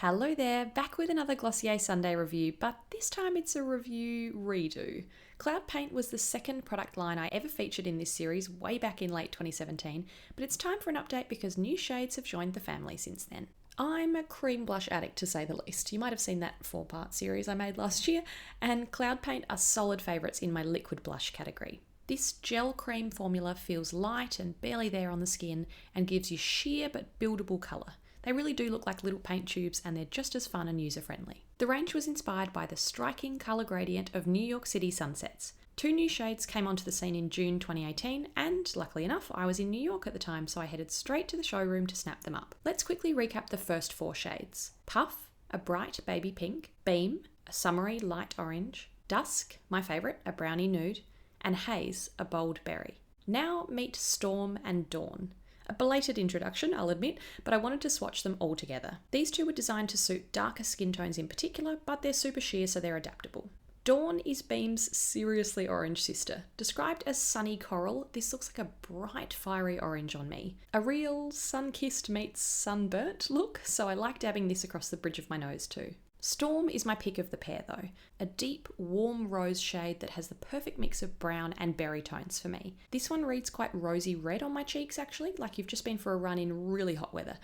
Hello there, back with another Glossier Sunday review, but this time it's a review redo. Cloud Paint was the second product line I ever featured in this series way back in late 2017, but it's time for an update because new shades have joined the family since then. I'm a cream blush addict to say the least. You might have seen that 4-part series I made last year, and Cloud Paint are solid favourites in my liquid blush category. This gel cream formula feels light and barely there on the skin and gives you sheer but buildable colour. They really do look like little paint tubes and they're just as fun and user-friendly. The range was inspired by the striking colour gradient of New York City sunsets. 2 new shades came onto the scene in June 2018 and, luckily enough, I was in New York at the time, so I headed straight to the showroom to snap them up. Let's quickly recap the first 4 shades. Puff, a bright baby pink. Beam, a summery light orange. Dusk, my favourite, a brownie nude. And Haze, a bold berry. Now meet Storm and Dawn. A belated introduction, I'll admit, but I wanted to swatch them all together. These two were designed to suit darker skin tones in particular, but they're super sheer so they're adaptable. Dawn is Beam's seriously orange sister. Described as sunny coral, this looks like a bright fiery orange on me. A real sun-kissed meets sunburnt look, so I like dabbing this across the bridge of my nose too. Storm is my pick of the pair though, a deep, warm rose shade that has the perfect mix of brown and berry tones for me. This one reads quite rosy red on my cheeks actually, like you've just been for a run in really hot weather.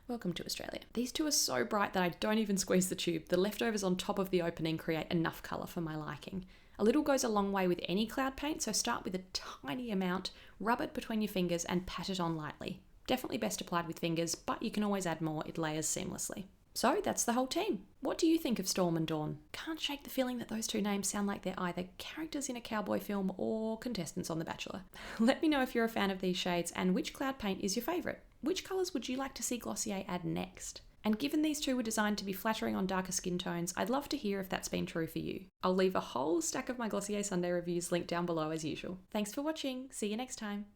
Welcome to Australia. These two are so bright that I don't even squeeze the tube. The leftovers on top of the opening create enough colour for my liking. A little goes a long way with any cloud paint, so start with a tiny amount, rub it between your fingers and pat it on lightly. Definitely best applied with fingers, but you can always add more, it layers seamlessly. So that's the whole team. What do you think of Storm and Dawn? Can't shake the feeling that those two names sound like they're either characters in a cowboy film or contestants on The Bachelor. Let me know if you're a fan of these shades and which cloud paint is your favourite. Which colours would you like to see Glossier add next? And given these two were designed to be flattering on darker skin tones, I'd love to hear if that's been true for you. I'll leave a whole stack of my Glossier Sunday reviews linked down below as usual. Thanks for watching. See you next time.